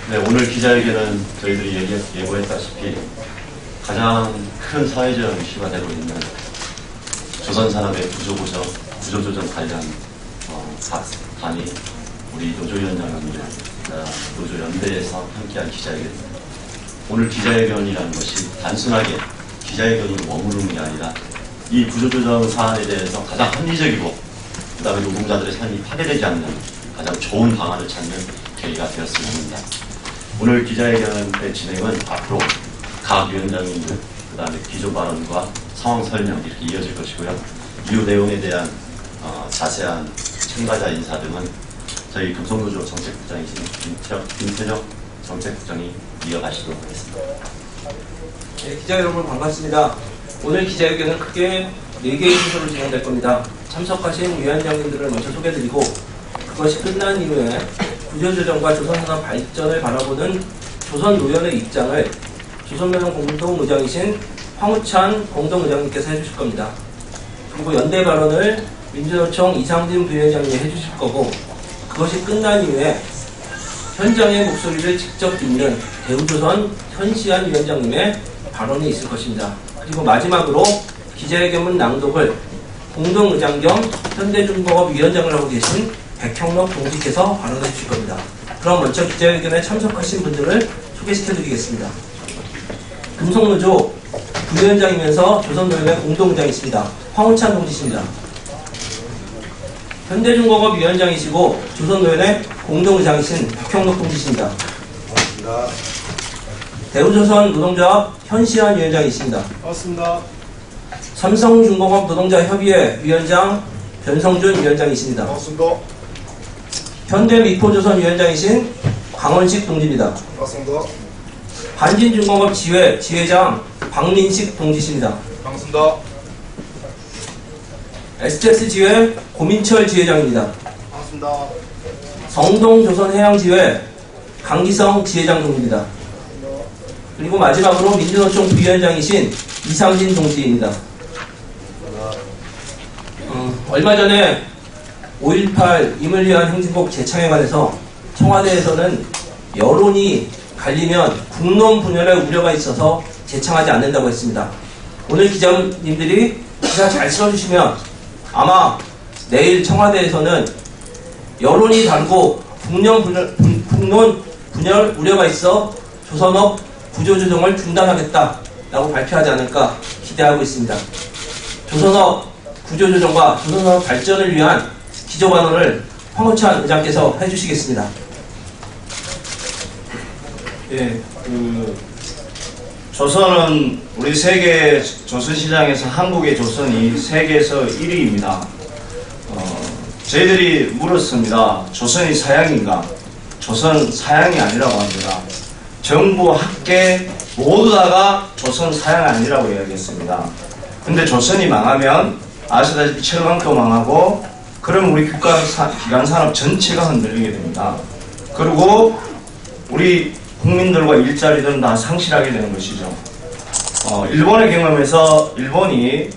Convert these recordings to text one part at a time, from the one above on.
네, 오늘 기자회견은 저희들이 예고했다시피 가장 큰 사회적 이슈가 되고 있는 조선산업의 구조조정 관련 각 단위 우리 노조위원장님들 노조연대에서 함께한 기자회견입니다. 오늘 기자회견이라는 것이 단순하게 기자회견으로 머무르는 게 아니라 이 구조조정 사안에 대해서 가장 합리적이고 그 다음에 노동자들의 삶이 파괴되지 않는 가장 좋은 방안을 찾는 계기가 되었으면 합니다. 오늘 기자회견의 진행은 앞으로 각 위원장님들 그 다음에 기조 발언과 상황 설명 이렇게 이어질 것이고요. 이후 내용에 대한 자세한 참가자 인사 등은 저희 금속노조 정책부장이신 김태혁 정책부장이 이어가시도록 하겠습니다. 네, 기자 여러분 반갑습니다. 오늘 기자회견은 크게 4개의 순서로 진행될 겁니다. 참석하신 위원장님들을 먼저 소개드리고 그것이 끝난 이후에 구조조정과 조선산업 발전을 바라보는 조선노연의 입장을 조선노연 공동의장이신 황우찬 공동의장님께서 해주실 겁니다. 그리고 연대 발언을 민주노총 이상진 부위원장님이 해주실 거고 그것이 끝난 이후에 현장의 목소리를 직접 듣는 대우조선 현시안 위원장님의 발언이 있을 것입니다. 그리고 마지막으로 기자회견문 낭독을 공동의장 겸 현대중공업 위원장을 하고 계신 백형록 동지께서 발언해 주실 겁니다. 그럼 먼저 기자회견에 참석하신 분들을 소개시켜 드리겠습니다. 금속노조 부위원장이면서 조선노연의 공동의장이십니다. 황우찬 동지십니다. 현대중공업 위원장이시고 조선노연의 공동의장이신 백형록 동지십니다. 반갑습니다. 대우조선 노동조합 현시안 위원장이십니다. 반갑습니다. 삼성중공업 노동자협의회 위원장 변성준 위원장이십니다. 반갑습니다. 현대미포조선 위원장이신 강원식 동지입니다. 반갑습니다. 반진중공업 지회장 박민식 동지십니다. 반갑습니다. STS 지회 고민철 지회장입니다. 반갑습니다. 성동조선해양지회 강기성 지회장 동지입니다. 그리고 마지막으로 민주노총 부위원장이신 이상진 동지입니다. 얼마 전에 5.18 임을 위한 행진곡 재창에 관해서 청와대에서는 여론이 갈리면 국론 분열의 우려가 있어서 재창하지 않는다고 했습니다. 오늘 기자님들이 기사 잘 실어주시면 아마 내일 청와대에서는 여론이 다르고 국론 분열 우려가 있어 조선업 구조조정을 중단하겠다라고 발표하지 않을까 기대하고 있습니다. 조선업 구조조정과 조선업 발전을 위한 기조반언을 황우찬 의장께서 해주시겠습니다. 예, 조선은 우리 세계 조선시장에서 한국의 조선이 세계에서 1위입니다. 저희들이 물었습니다. 조선이 서양인가? 조선 서양이 아니라고 합니다. 정부, 학계 모두 다가 조선 서양 아니라고 이야기했습니다. 근데 조선이 망하면 아시다시피 철강도 망하고 그러면 우리 기간산업 전체가 흔들리게 됩니다. 그리고 우리 국민들과 일자리들은 다 상실하게 되는 것이죠. 일본의 경험에서 일본이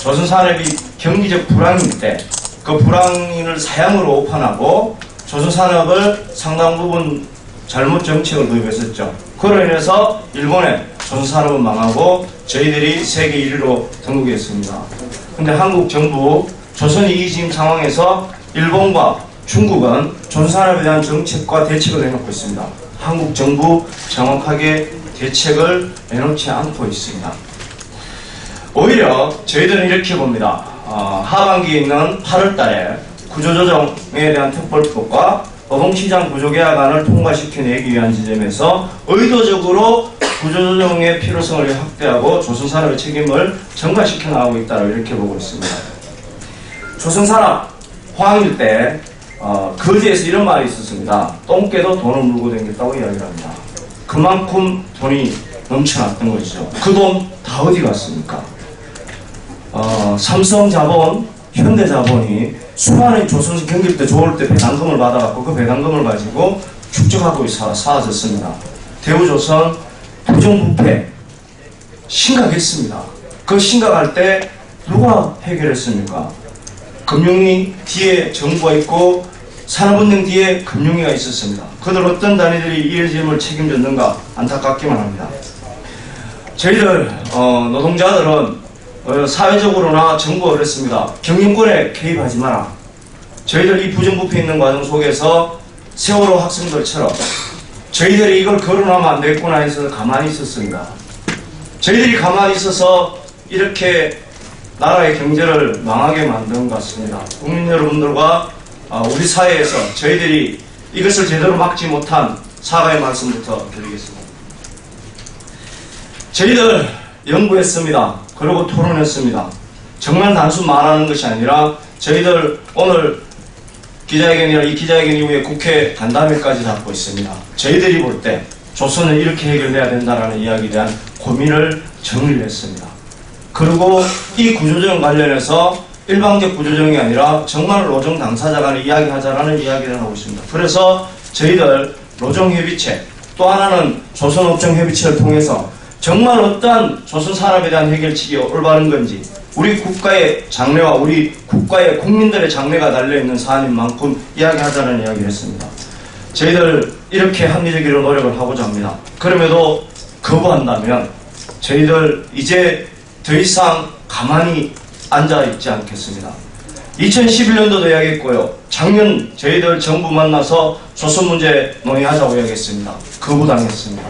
조선산업이 경기적 불황일 때 그 불황을 사양으로 오판하고 조선산업을 상당 부분 잘못 정책을 도입했었죠. 그로 인해서 일본의 조선산업은 망하고 저희들이 세계 1위로 등극했습니다. 근데 한국 정부 조선이 이 지금 상황에서 일본과 중국은 조선산업에 대한 정책과 대책을 내놓고 있습니다. 한국 정부 정확하게 대책을 내놓지 않고 있습니다. 오히려 저희들은 이렇게 봅니다. 하반기에 있는 8월 달에 구조조정에 대한 특별법과 노동시장 구조계약안을 통과시켜내기 위한 지점에서 의도적으로 구조조정의 필요성을 확대하고 조선산업의 책임을 전가시켜 나가고 있다고 이렇게 보고 있습니다. 조선산업 호황일 때 거제에서 이런 말이 있었습니다. 똥개도 돈을 물고 다녔다고 이야기를 합니다. 그만큼 돈이 넘쳐났던 것이죠. 그 돈 다 어디 갔습니까? 삼성자본, 현대자본이 수많은 조선 경기 때 좋을 때 배당금을 받아갖고 그 배당금을 가지고 축적하고 사라졌습니다. 대우조선 부정부패 심각했습니다. 그 심각할 때 누가 해결했습니까? 금융위 뒤에 정부가 있고 산업은행 뒤에 금융위가 있었습니다. 그들 어떤 단위들이 이 짐을 책임졌는가 안타깝기만 합니다. 저희들 노동자들은 사회적으로나 정부가 그랬습니다. 경영권에 개입하지 마라. 저희들 이 부정부패 있는 과정 속에서 세월호 학생들처럼 저희들이 이걸 거론하면 안 되겠구나 해서 가만히 있었습니다. 저희들이 가만히 있어서 이렇게 나라의 경제를 망하게 만든 것 같습니다. 국민 여러분들과 우리 사회에서 저희들이 이것을 제대로 막지 못한 사과의 말씀부터 드리겠습니다. 저희들 연구했습니다. 그리고 토론했습니다. 정말 단순 말하는 것이 아니라 저희들 오늘 기자회견이나 이 기자회견 이후에 국회 간담회까지 잡고 있습니다. 저희들이 볼 때 조선은 이렇게 해결돼야 된다는 이야기에 대한 고민을 정리를 했습니다. 그리고 이 구조조정 관련해서 일방적 구조조정이 아니라 정말 노정 당사자 간에 이야기하자라는 이야기를 하고 있습니다. 그래서 저희들 노정협의체 또 하나는 조선업종협의체를 통해서 정말 어떠한 조선산업에 대한 해결책이 올바른 건지 우리 국가의 장래와 우리 국가의 국민들의 장래가 달려있는 사안인 만큼 이야기하자는 이야기를 했습니다. 저희들 이렇게 합리적으로 노력을 하고자 합니다. 그럼에도 거부한다면 저희들 이제 더 이상 가만히 앉아있지 않겠습니다. 2011년도도 이야기했고요. 작년 저희들 정부 만나서 조선 문제 논의하자고 이야기했습니다. 거부당했습니다.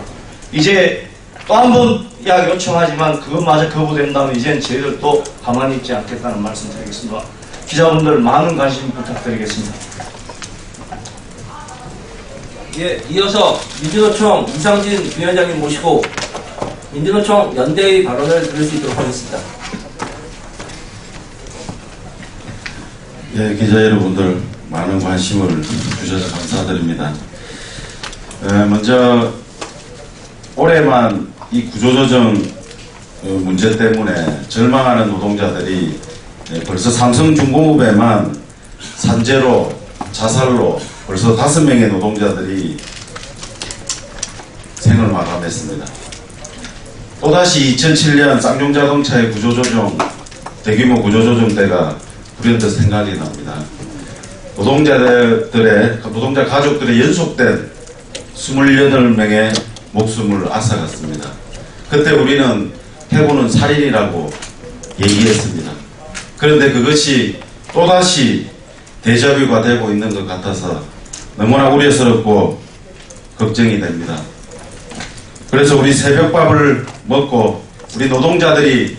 이제 또 한 번 이야기 요청하지만 그것마저 거부된다면 이젠 저희들 또 가만히 있지 않겠다는 말씀 드리겠습니다. 기자분들 많은 관심 부탁드리겠습니다. 예, 이어서 민주노총 이상진 위원장님 모시고 민주노총 연대의 발언을 들을 수 있도록 하겠습니다. 예, 기자 여러분들 많은 관심을 주셔서 감사드립니다. 먼저 올해만 이 구조조정 문제 때문에 절망하는 노동자들이 벌써 삼성중공업에만 산재로 자살로 벌써 5명의 노동자들이 생을 마감했습니다. 또다시 2007년 쌍용자동차의 구조조정 대규모 구조조정대가 불현듯 생각이 납니다. 노동자 가족들의 연속된 28명의 목숨을 앗아갔습니다. 그때 우리는 해고는 살인이라고 얘기했습니다. 그런데 그것이 또다시 데자뷰가 되고 있는 것 같아서 너무나 우려스럽고 걱정이 됩니다. 그래서 우리 새벽밥을 먹고 우리 노동자들이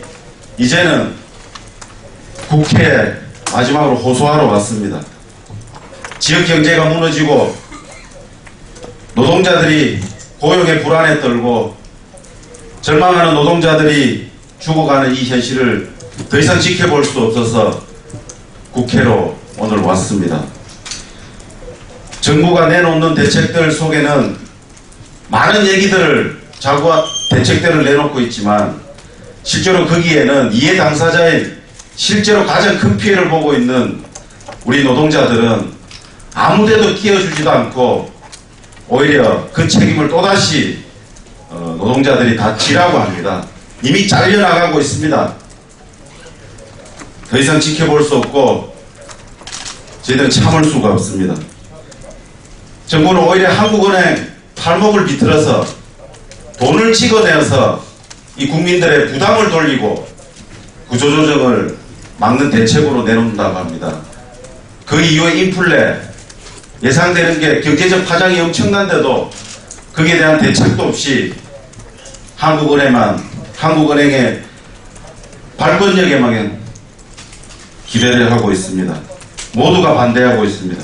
이제는 국회에 마지막으로 호소하러 왔습니다. 지역 경제가 무너지고 노동자들이 고용의 불안에 떨고 절망하는 노동자들이 죽어가는 이 현실을 더 이상 지켜볼 수 없어서 국회로 오늘 왔습니다. 정부가 내놓는 대책들 속에는 많은 얘기들을 자꾸 대책들을 내놓고 있지만 실제로 거기에는 이해 당사자인 실제로 가장 큰 피해를 보고 있는 우리 노동자들은 아무데도 끼워주지도 않고 오히려 그 책임을 또다시 노동자들이 다 지라고 합니다. 이미 잘려나가고 있습니다. 더 이상 지켜볼 수 없고 저희들은 참을 수가 없습니다. 정부는 오히려 한국은행 팔목을 비틀어서 돈을 찍어내어서 이 국민들의 부담을 돌리고 구조조정을 막는 대책으로 내놓는다고 합니다. 그 이후에 인플레 예상되는 게 경제적 파장이 엄청난데도 거기에 대한 대책도 없이 한국은행의 발권력에만 기대를 하고 있습니다. 모두가 반대하고 있습니다.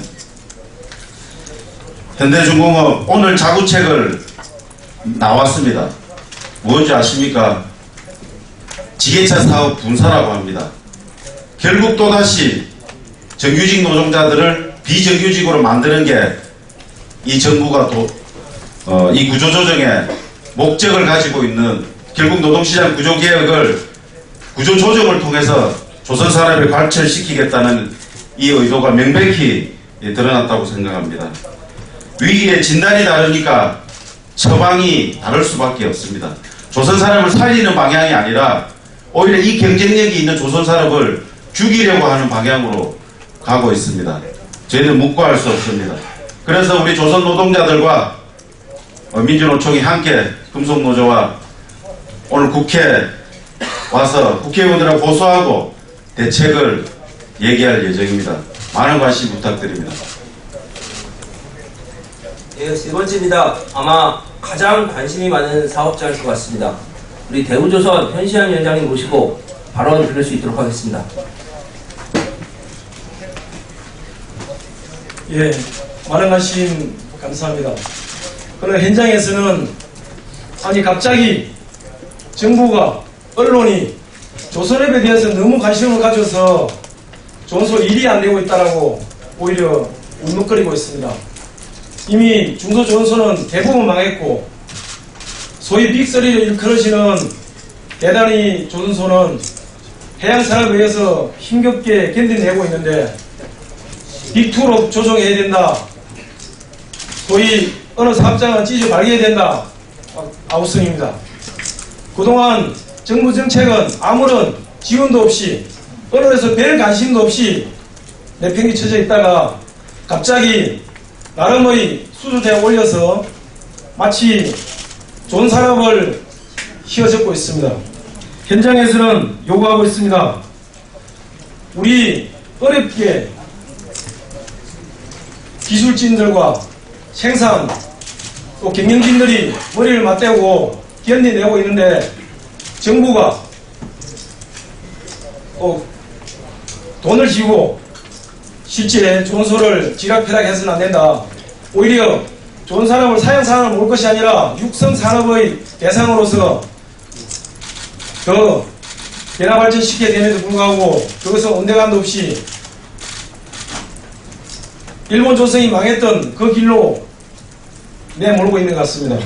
현대중공업 오늘 자구책을 나왔습니다. 무엇인지 아십니까? 지게차 사업 분사라고 합니다. 결국 또다시 정규직 노동자들을 비정규직으로 만드는 게 이 정부가 이 구조조정의 목적을 가지고 있는 결국 노동시장 구조개혁을 구조조정을 통해서 조선산업을 발전시키겠다는 이 의도가 명백히 드러났다고 생각합니다. 위기의 진단이 다르니까 처방이 다를 수밖에 없습니다. 조선산업을 살리는 방향이 아니라 오히려 이 경쟁력이 있는 조선산업을 죽이려고 하는 방향으로 가고 있습니다. 저희들 묵과할 수 없습니다. 그래서 우리 조선 노동자들과 민주노총이 함께 금속노조와 오늘 국회에 와서 국회의원들하고 고소하고 대책을 얘기할 예정입니다. 많은 관심 부탁드립니다. 예, 세 번째입니다. 아마 가장 관심이 많은 사업자일 것 같습니다. 우리 대우조선 현시환 위원장님 모시고 발언 들을 수 있도록 하겠습니다. 예, 많은 관심 감사합니다. 그러나 현장에서는 아니 갑자기 정부가 언론이 조선업에 대해서 너무 관심을 가져서 조선소 일이 안 되고 있다라고 오히려 울먹거리고 있습니다. 이미 중소조선소는 대부분 망했고 소위 빅3를 일컬으시는 대단히 조선소는 해양산업에 의해서 힘겹게 견뎌내고 있는데 빅2로 조정해야 된다. 소위 어느 사업장은 찢어 발견해야 된다. 아우성입니다. 그동안 정부 정책은 아무런 지원도 없이 언론에서 별 관심도 없이 내팽개쳐져 있다가 갑자기 나름의 수주대에 올려서 마치 좋은 산업을 휘어잡고 있습니다. 현장에서는 요구하고 있습니다. 우리 어렵게 기술진들과 생산 또 경영진들이 머리를 맞대고 견뎌내고 있는데 정부가 또 돈을 쥐고 실제 조선소를 지락펴락해서는 안 된다. 오히려 좋은 산업을 사양산업을 올 것이 아니라 육성산업의 대상으로서 더 변화 발전시켜야 됨에도 불구하고 그것은 온데간도 없이 일본 조선이 망했던 그 길로 내몰고 있는 것 같습니다.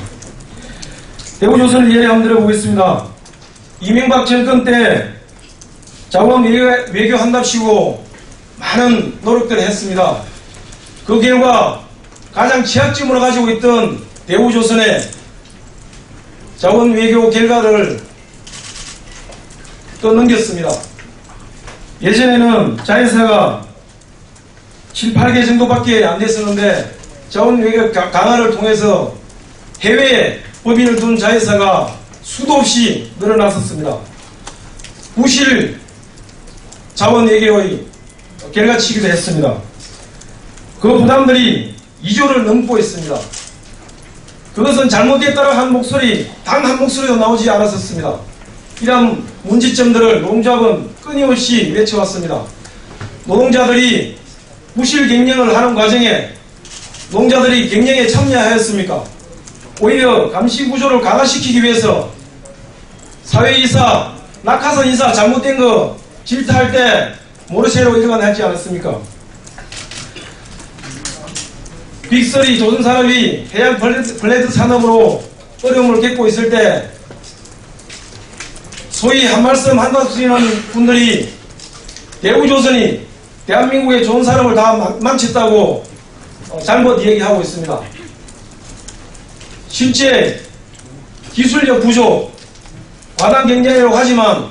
대우조선을 예를 한번 들어보겠습니다. 이명박 정권 때 자원 외교 한답시고 많은 노력들을 했습니다. 그 결과 가장 취약점으로 가지고 있던 대우조선의 자원 외교 결과를 또 넘겼습니다. 예전에는 자회사가 7, 8개 정도밖에 안 됐었는데 자원 외교 강화를 통해서 해외에 법인을 둔 자회사가 수도 없이 늘어났었습니다. 부실 자원 외교의 결과치기도 했습니다. 그 부담들이 2조를 넘고 있습니다. 그것은 잘못됐다고 한 목소리 단 한 목소리도 나오지 않았었습니다. 이런 문제점들을 노동조합은 끊임없이 외쳐왔습니다. 노동자들이 부실 경영을 하는 과정에 노동자들이 경영에 참여하였습니까? 오히려 감시구조를 강화시키기 위해서 사회이사, 낙하산 이사 잘못된 거 질타할 때 모르쇠로 일관하지 않았습니까? 빅3 조선산업이 해양 플레이트 산업으로 어려움을 겪고 있을 때 소위 한 말씀 한다시는 분들이 대우조선이 대한민국의 좋은 산업을 다 망쳤다고 잘못 이야기하고 있습니다. 실제 기술력 부족, 과당 경쟁이라고 하지만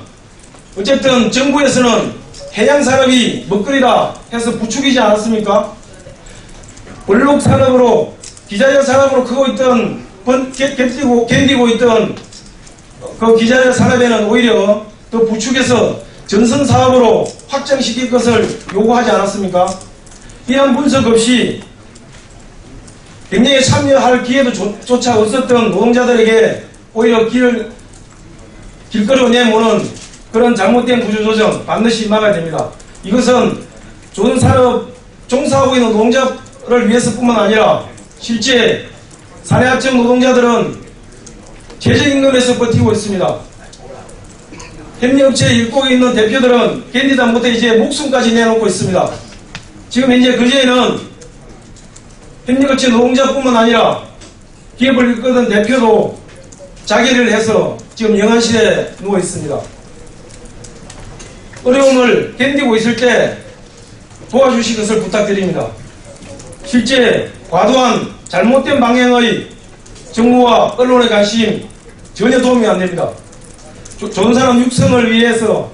어쨌든 정부에서는 해양산업이 먹거리다 해서 부추기지 않았습니까? 블록 산업으로 기자재 산업으로 크고 있던 견디고 있던 그 기자재 산업에는 오히려 더 부축해서 전선 사업으로 확장시킬 것을 요구하지 않았습니까? 이런 분석 없이 경쟁에 참여할 기회도 조차 없었던 노동자들에게 오히려 길거리로 내모는 그런 잘못된 구조조정 반드시 막아야 됩니다. 이것은 조선산업 종사하고 있는 노동자를 위해서뿐만 아니라 실제 사내하청 노동자들은 최저임금에서 버티고 있습니다. 협력업체에 일국에 있는 대표들은 견디다 못해 이제 목숨까지 내놓고 있습니다. 지금 현재 그제에는 협력업체 노동자뿐만 아니라 기업을 이끄던 대표도 자결을 해서 지금 영안실에 누워 있습니다. 어려움을 견디고 있을 때 도와주실 것을 부탁드립니다. 실제 과도한 잘못된 방향의 정부와 언론의 관심 전혀 도움이 안 됩니다. 조선산업 육성을 위해서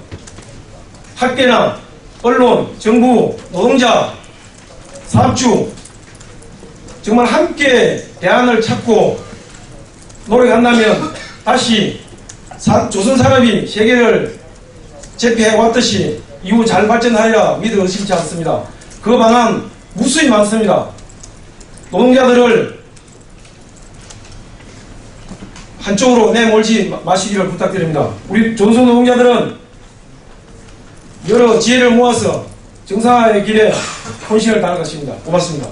학계나 언론, 정부, 노동자, 사업주 정말 함께 대안을 찾고 노력한다면 다시 조선 산업이 세계를 제패해왔듯이 이후 잘 발전하리라 믿어 의심치 않습니다. 그 방안 무수히 많습니다. 노동자들을 한쪽으로 내몰지 마시기를 부탁드립니다. 우리 조선 노동자들은 여러 지혜를 모아서 정상화의 길에 혼신을 다할 것입니다. 고맙습니다.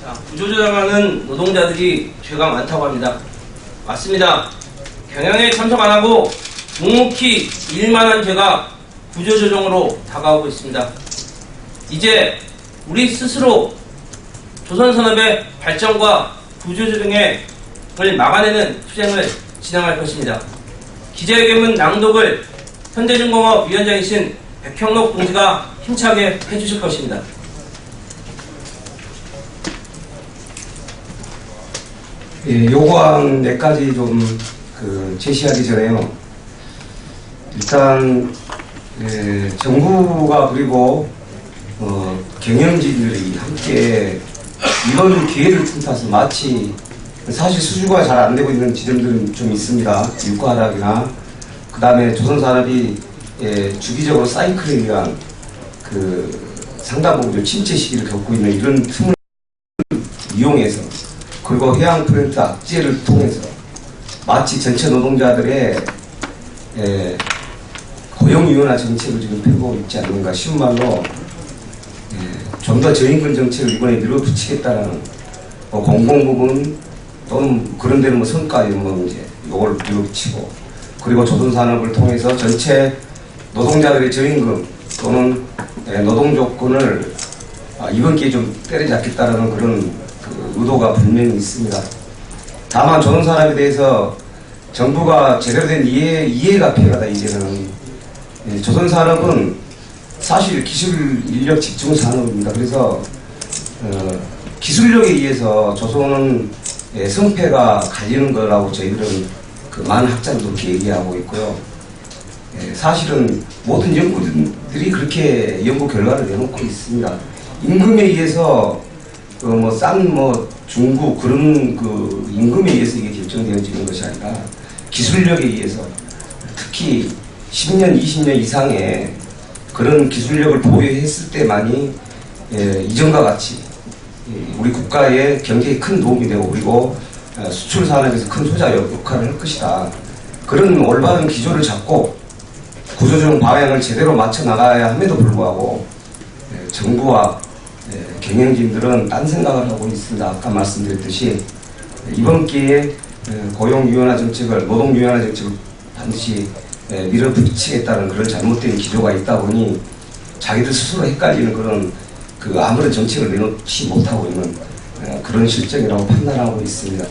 자, 구조조정하는 노동자들이 죄가 많다고 합니다. 맞습니다. 경영에 참석 안 하고 묵묵히 일만 한 죄가 구조조정으로 다가오고 있습니다. 이제 우리 스스로 조선산업의 발전과 구조조정을 막아내는 투쟁을 진행할 것입니다. 기자회견문 낭독을 현대중공업 위원장이신 백형록 동지가 힘차게 해주실 것입니다. 예, 요구안 몇 가지 좀 제시하기 전에요. 일단 정부가 그리고 경영진들이 함께 이런 기회를 틈타서 마치 사실 수주가 잘 안 되고 있는 지점들은 좀 있습니다. 유가락이나 그 다음에 조선산업이 주기적으로 사이클에 의한 상당 부분 침체 시기를 겪고 있는 이런 틈을 이용해서 그리고 해양 프렌트 악재를 통해서 마치 전체 노동자들의 고용 유연화 정책을 지금 펴고 있지 않는가. 쉬운 말로 좀 더 저임금 정책을 이번에 밀어붙이겠다라는 공공 부분 또는 그런 데는 뭐 성과 이런 문제 이걸 밀어붙이고 그리고 조선산업을 통해서 전체 노동자들의 저임금 또는 노동 조건을 이번 기회에 좀 때려잡겠다라는 그런 의도가 분명히 있습니다. 다만 조선산업에 대해서 정부가 제대로 된 이해가 필요하다. 이제는 조선산업은 사실 기술 인력 집중 산업입니다. 그래서 기술력에 의해서 조선은 성패가 갈리는 거라고 저희들은 많은 학자들도 그렇게 얘기하고 있고요. 사실은 모든 연구들이 그렇게 연구 결과를 내놓고 있습니다. 임금에 의해서 중국 그런 임금에 의해서 이게 결정되어지는 것이 아니라 기술력에 의해서 특히 10년, 20년 이상의 그런 기술력을 보유했을 때만이 이전과 같이 우리 국가의 경제에 큰 도움이 되고 그리고 수출 산업에서 큰 소자 역할을 할 것이다. 그런 올바른 기조를 잡고 구조조정 방향을 제대로 맞춰 나가야 함에도 불구하고 정부와 경영진들은 딴 생각을 하고 있습니다. 아까 말씀드렸듯이 이번 기회에 고용 유연화 정책을, 노동 유연화 정책을 반드시 밀어붙이겠다는 그런 잘못된 기조가 있다 보니 자기들 스스로 헷갈리는 그런 아무런 정책을 내놓지 못하고 있는 그런 실정이라고 판단하고 있습니다.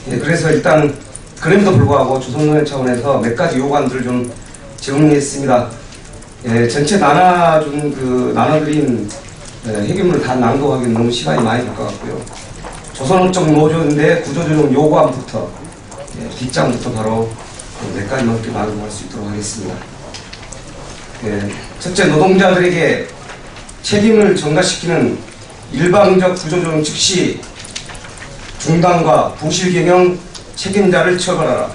그래서 일단 그럼에도 불구하고 조선노동 차원에서 몇 가지 요구안들을 좀 정리했습니다. 전체 나눠드린 해결문을 다 낭독하기는 너무 시간이 많이 들 것 같고요. 조선업종 노조인데 구조조정 요구안부터 뒷장부터 바로 몇 가지만 낭독할 수 있도록 하겠습니다. 첫째, 노동자들에게 책임을 전가시키는 일방적 구조조정 즉시 중단과 부실경영 책임자를 처벌하라.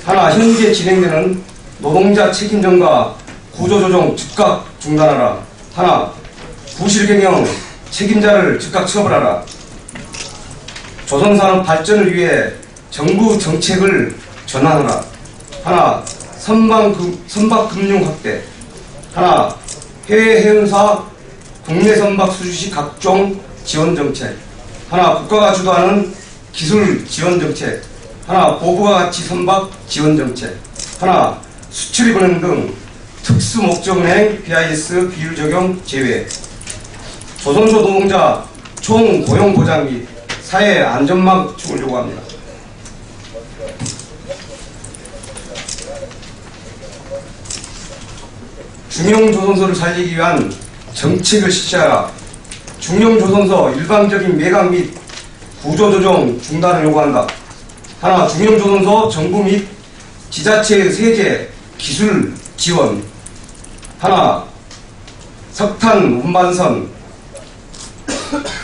하나, 현재 진행되는 노동자 책임전가 구조조정 즉각 중단하라. 하나, 부실경영 책임자를 즉각 처벌하라. 조선산업 발전을 위해 정부 정책을 전환하라. 하나, 선박금융 확대. 하나, 해외 해운사 국내 선박 수주시 각종 지원 정책. 하나, 국가가 주도하는 기술 지원 정책. 하나, 고부가 가치 선박 지원 정책. 하나, 수출입은행 등 특수 목적은행 BIS 비율 적용 제외. 조선소 노동자 총 고용 보장 및 사회 안전망 구축을 요구합니다. 중형조선소를 살리기 위한 정책을 실시하라. 중형조선소 일방적인 매각 및 구조조정 중단을 요구한다. 하나, 중형조선소 정부 및 지자체의 세제, 기술 지원. 하나, 석탄 운반선,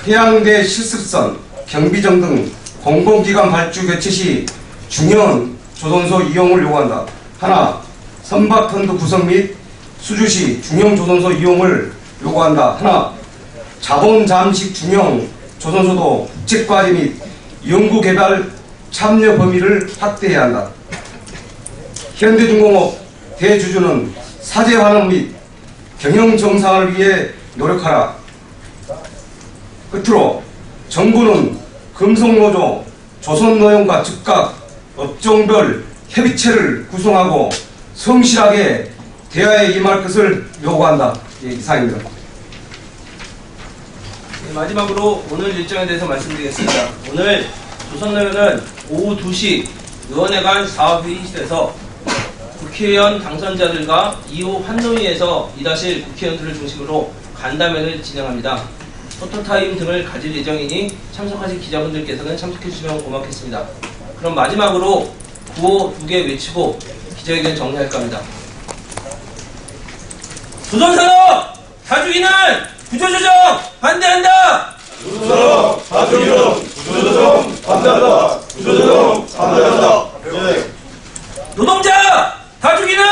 해양대 실습선, 경비정 등 공공기관 발주 개최 시 중형 조선소 이용을 요구한다. 하나, 선박펀드 구성 및 수주 시 중형 조선소 이용을 요구한다. 하나, 자본 잠식 중형 조선소도 국책과제 및 연구개발 참여 범위를 확대해야 한다. 현대중공업 대주주는 사재 환원 및 경영 정상화를 위해 노력하라. 끝으로 정부는 금속노조, 조선노용과 즉각 업종별 협의체를 구성하고 성실하게 대화에 임할 것을 요구한다. 예, 이상입니다. 네, 마지막으로 오늘 일정에 대해서 말씀드리겠습니다. 오늘 조선노회는 오후 2시 의원회관 사업회의실에서 국회의원 당선자들과 2호 환노위에서 이다실 국회의원들을 중심으로 간담회를 진행합니다. 포토타임 등을 가질 예정이니 참석하실 기자분들께서는 참석해 주시면 고맙겠습니다. 그럼 마지막으로 구호 2개 외치고 기자회견 정리할까 합니다. 조선산업 다주기는 구조조정 반대한다! 조선산업 다주기는 구조조정 반대한다. 구조조정 반대한다. 노동자 다주기는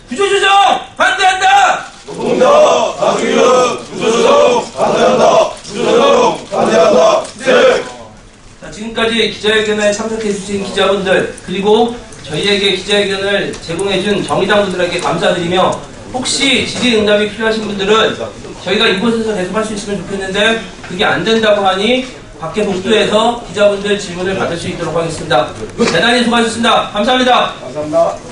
구조조정 반대한다! 노동자 다주기는 구조조정 반대한다. 구조조정 반대한다. 네. 자, 지금까지 기자회견에 참석해주신 기자분들 그리고 저희에게 기자회견을 제공해준 정의당 분들에게 감사드리며 혹시 질의응답이 필요하신 분들은 저희가 이곳에서 계속 할 수 있으면 좋겠는데 그게 안 된다고 하니 밖에 복도에서 기자분들 질문을 받을 수 있도록 하겠습니다. 대단히 수고하셨습니다. 감사합니다. 감사합니다.